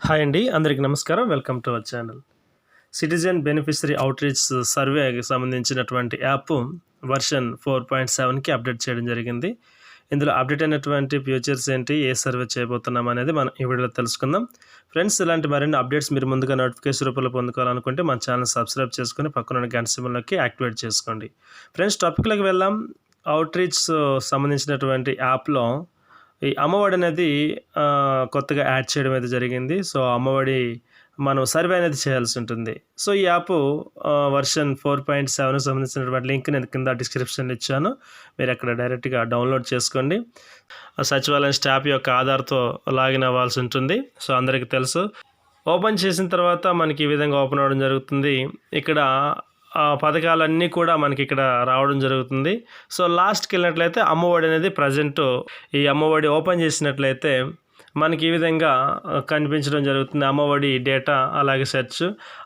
Hi అండి, అందరికీ నమస్కారం. Welcome to our channel. Citizen beneficiary outreach సర్వేకి సంబంధించినటువంటి యాప్ వర్షన్ 4.7కి అప్డేట్ చేయడం జరిగింది. ఇందులో అప్డేట్ అయినటువంటి ఫ్యూచర్స్ ఏంటి, ఏ సర్వే చేయబోతున్నాం అనేది మనం ఈ వీడియోలో తెలుసుకుందాం. ఫ్రెండ్స్, ఇలాంటి మరిన్ని అప్డేట్స్ మీరు ముందుగా నోటిఫికేషన్ రూపంలో పొందుకోవాలనుకుంటే మన ఛానల్ సబ్స్క్రైబ్ చేసుకొని పక్కన గంట సింబల్‌కి యాక్టివేట్ చేసుకోండి. ఫ్రెండ్స్, టాపిక్‌లోకి వెళ్దాం. అవుట్‌రీచ్ సంబంధించినటువంటి యాప్‌లో ఈ అమ్మఒడి అనేది కొత్తగా యాడ్ చేయడం అయితే జరిగింది. సో, అమ్మఒడి మనం సర్వే అనేది చేయాల్సి ఉంటుంది. సో, ఈ యాప్ వర్షన్ 4.7 సంబంధించినటువంటి లింక్ నేను కింద డిస్క్రిప్షన్‌లో ఇచ్చాను. మీరు అక్కడ డైరెక్ట్‌గా డౌన్లోడ్ చేసుకోండి. సచివాలయం స్టాఫ్ యొక్క ఆధార్‌తో లాగిన్ అవ్వాల్సి ఉంటుంది. సో, అందరికీ తెలుసు. ఓపెన్ చేసిన తర్వాత మనకి ఈ విధంగా ఓపెన్ అవ్వడం జరుగుతుంది. ఇక్కడ పథకాలన్నీ కూడా మనకి ఇక్కడ రావడం జరుగుతుంది. సో, లాస్ట్‌కి వెళ్ళినట్లయితే అమ్మఒడి అనేది ప్రజెంట్ ఈ అమ్మఒడి ఓపెన్ చేసినట్లయితే మనకి ఈ విధంగా కనిపించడం జరుగుతుంది. అమ్మఒడి డేటా, అలాగే సెర్చ్.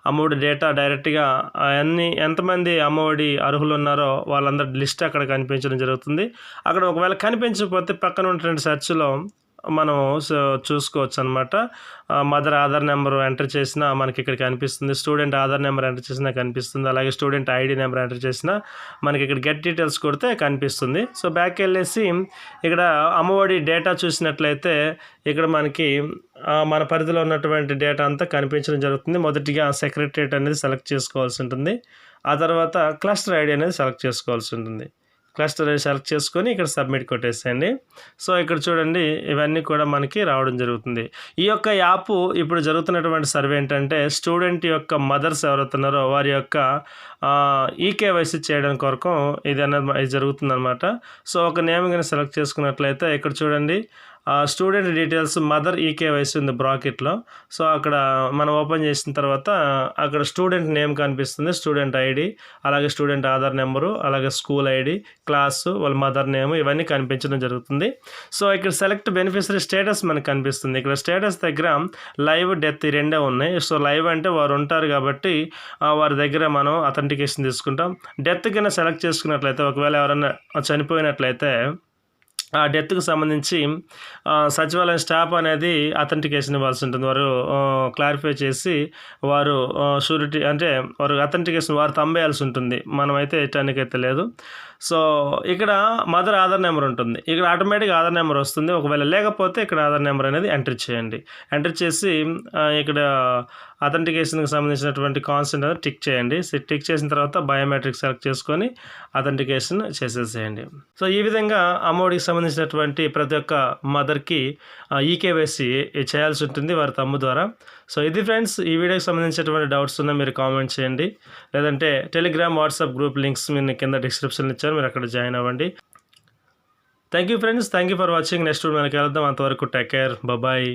అమ్మఒడి డేటా డైరెక్ట్‌గా ఎంతమంది అమ్మఒడి అర్హులు ఉన్నారో వాళ్ళందరి లిస్ట్ అక్కడ కనిపించడం జరుగుతుంది. అక్కడ ఒకవేళ కనిపించకపోతే పక్కన ఉన్నటువంటి సెర్చ్‌లో మనం చూసుకోవచ్చు అనమాట. మదర్ ఆధార్ నెంబర్ ఎంటర్ చేసినా మనకి ఇక్కడ కనిపిస్తుంది. స్టూడెంట్ ఆధార్ నెంబర్ ఎంటర్ చేసినా కనిపిస్తుంది. అలాగే స్టూడెంట్ ఐడి నెంబర్ ఎంటర్ చేసినా మనకి ఇక్కడ గెట్ డీటెయిల్స్ కొడితే కనిపిస్తుంది. సో, బ్యాక్ వెళ్ళేసి ఇక్కడ అమ్మఒడి డేటా చూసినట్లయితే ఇక్కడ మనకి మన పరిధిలో ఉన్నటువంటి డేటా అంతా కనిపించడం జరుగుతుంది. మొదటిగా సెక్రటరియట్ అనేది సెలెక్ట్ చేసుకోవాల్సి ఉంటుంది. ఆ తర్వాత క్లస్టర్ ఐడి అనేది సెలెక్ట్ చేసుకోవాల్సి ఉంటుంది. క్లస్టర్ సెలెక్ట్ చేసుకొని ఇక్కడ సబ్మిట్ కొట్టేసేయండి. సో, ఇక్కడ చూడండి, ఇవన్నీ కూడా మనకి రావడం జరుగుతుంది. ఈ యొక్క యాప్ ఇప్పుడు జరుగుతున్నటువంటి సర్వే ఏంటంటే స్టూడెంట్ యొక్క మదర్స్ ఎవరైతున్నారో వారి యొక్క ఈకేవైసీ చేయడం కొరకు ఇది జరుగుతుందన్నమాట. సో, ఒక నేమ్ కానీ సెలెక్ట్ చేసుకున్నట్లయితే ఇక్కడ చూడండి, స్టూడెంట్ డీటెయిల్స్ మదర్ ఈకేవైసీ ఉంది బ్రాకెట్లో. సో, అక్కడ మనం ఓపెన్ చేసిన తర్వాత అక్కడ స్టూడెంట్ నేమ్ కనిపిస్తుంది, స్టూడెంట్ ఐడి, అలాగే స్టూడెంట్ ఆధార్ నెంబరు, అలాగే స్కూల్ ఐడి, క్లాసు, వాళ్ళ మదర్ నేమ్, ఇవన్నీ కనిపించడం జరుగుతుంది. సో, ఇక్కడ సెలెక్ట్ బెనిఫిషరీ స్టేటస్ మనకు కనిపిస్తుంది. ఇక్కడ స్టేటస్ దగ్గర లైవ్, డెత్ ఈ రెండే ఉన్నాయి. సో, లైవ్ అంటే వారు ఉంటారు కాబట్టి వారి దగ్గర మనం అథెంటికేషన్ తీసుకుంటాం. డెత్ కింద సెలెక్ట్ చేసుకున్నట్లయితే ఒకవేళ ఎవరైనా చనిపోయినట్లయితే ఆ డెత్కి సంబంధించి సచివాలయం స్టాఫ్ అనేది అథెంటికేషన్ ఇవ్వాల్సి ఉంటుంది. వారు క్లారిఫై చేసి వారు షూరిటీ అంటే వారు అథెంటికేషన్ వారు తంబేయాల్సి ఉంటుంది. మనమైతే ఎటానికైతే లేదు. సో, ఇక్కడ మదర్ ఆధార్ నెంబర్ ఉంటుంది. ఇక్కడ ఆటోమేటిక్గా ఆధార్ నెంబర్ వస్తుంది. ఒకవేళ లేకపోతే ఇక్కడ ఆధార్ నెంబర్ అనేది ఎంటర్ చేయండి. ఎంటర్ చేసి ఇక్కడ అథెంటికేషన్కి సంబంధించినటువంటి కాన్సెంట్ అనేది టిక్ చేయండి. టిక్ చేసిన తర్వాత బయోమెట్రిక్ సెలెక్ట్ చేసుకొని అథెంటికేషన్ చేసేసేయండి. సో, ఈ విధంగా అమ్మఒడికి సంబంధించినటువంటి ప్రతి ఒక్క మదర్కి ఈకేవైసీ చేయాల్సి ఉంటుంది వారి తమ్ము ద్వారా. సో, ఇది ఫ్రెండ్స్, ఈ వీడియోకి సంబంధించినటువంటి డౌట్స్ ఉన్నా మీరు కామెంట్ చేయండి. లేదంటే టెలిగ్రామ్, వాట్సాప్ గ్రూప్ లింక్స్ మీరు కింద డిస్క్రిప్షన్లో ఇచ్చారు, మీరు అక్కడ జాయిన్ అవ్వండి. Thank you friends, thank you for watching. Next మనకి వెళ్దాం. అంతవరకు టేక్ కేర్, బాయ్.